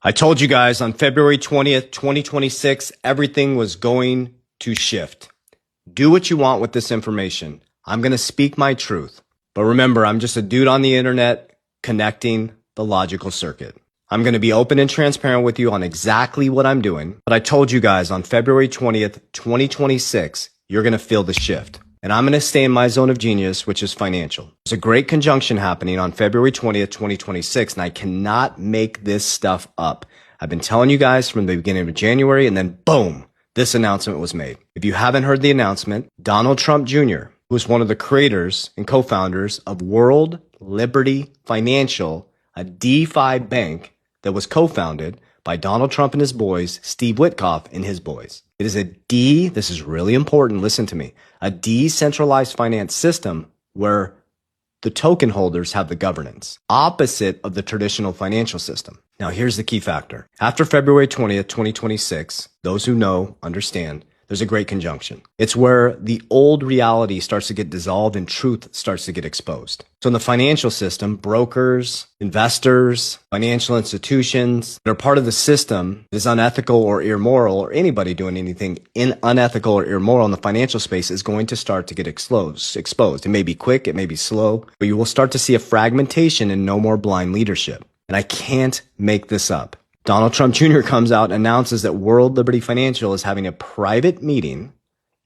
I told you guys on February 20th, 2026, everything was going to shift. Do what you want with this information. I'm going to speak my truth. But remember, I'm just a dude on the internet connecting the logical circuit. I'm going to be open and transparent with you on exactly what I'm doing. But I told you guys on February 20th, 2026, you're going to feel the shift. And I'm going to stay in my zone of genius, which is financial. There's a great conjunction happening on February 20th, 2026, and I cannot make this stuff up. I've been telling you guys from the beginning of January, and then boom, this announcement was made. If you haven't heard the announcement, Donald Trump Jr., who is one of the creators and co-founders of World Liberty Financial, a DeFi bank that was co-founded by Donald Trump and his boys, Steve Witkoff and his boys. It is this is really important, listen to me, a decentralized finance system where the token holders have the governance, opposite of the traditional financial system. Now, here's the key factor. After February 20th, 2026, those who know, understand, there's a great conjunction. It's where the old reality starts to get dissolved and truth starts to get exposed. So in the financial system, brokers, investors, financial institutions that are part of the system that is unethical or immoral, or anybody doing anything unethical or immoral in the financial space is going to start to get exposed. It may be quick, it may be slow, but you will start to see a fragmentation and no more blind leadership. And I can't make this up. Donald Trump Jr. comes out and announces that World Liberty Financial is having a private meeting,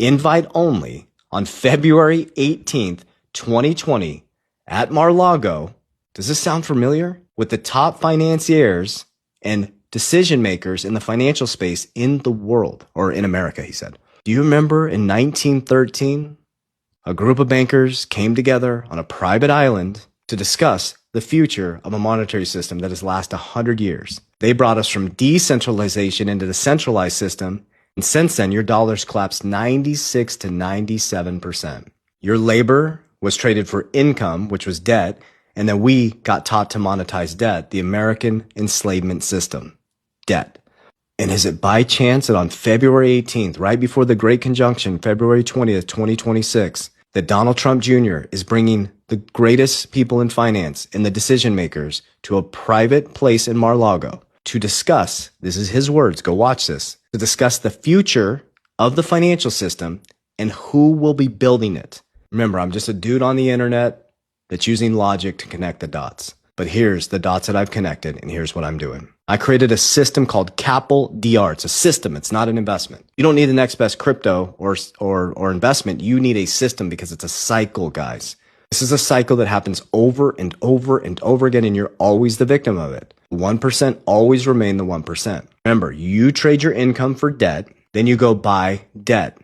invite only, on February 18th, 2020 at Mar-a-Lago. Does this sound familiar? With the top financiers and decision makers in the financial space in the world, or in America, he said. Do you remember in 1913, a group of bankers came together on a private island to discuss the future of a monetary system that has lasted 100 years. They brought us from decentralization into the centralized system, and since then, your dollars collapsed 96 to 97%. Your labor was traded for income, which was debt, and then we got taught to monetize debt, the American enslavement system, debt. And is it by chance that on February 18th, right before the Great Conjunction, February 20th, 2026, that Donald Trump Jr. is bringing the greatest people in finance and the decision makers to a private place in Mar-a-Lago to discuss, this is his words, go watch this, to discuss the future of the financial system and who will be building it. Remember, I'm just a dude on the internet that's using logic to connect the dots. But here's the dots that I've connected, and here's what I'm doing. I created a system called Capel DR. It's a system. It's not an investment. You don't need the next best crypto or investment. You need a system because it's a cycle, guys. This is a cycle that happens over and over and over again, and you're always the victim of it. 1% always remain the 1%. Remember, you trade your income for debt, then you go buy debt.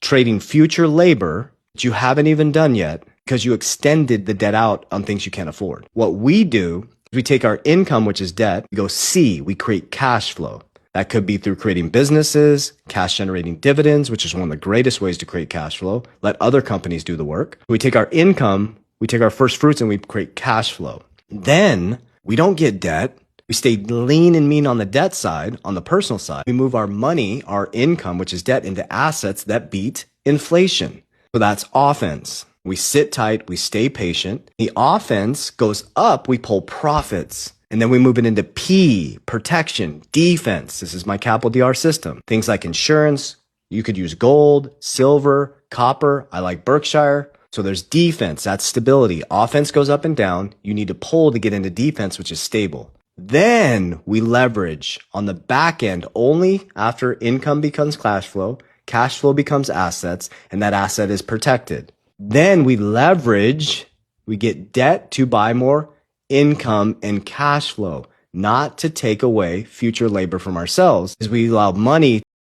Trading future labor that you haven't even done yet because you extended the debt out on things you can't afford. What we do is we take our income, which is debt, we go C, we create cash flow. That could be through creating businesses, cash generating dividends, which is one of the greatest ways to create cash flow. Let other companies do the work. We take our income, we take our first fruits, and we create cash flow. Then we don't get debt. We stay lean and mean on the debt side, on the personal side. We move our money, our income, which is debt, into assets that beat inflation. So that's offense. We sit tight, we stay patient. The offense goes up, we pull profits. And then we move it into P, protection, defense. This is my Capel DR system. Things like insurance. You could use gold, silver, copper. I like Berkshire. So there's defense. That's stability. Offense goes up and down. You need to pull to get into defense, which is stable. Then we leverage on the back end only after income becomes cash flow becomes assets, and that asset is protected. Then we leverage, we get debt to buy more income and cash flow, not to take away future labor from ourselves, as we allow money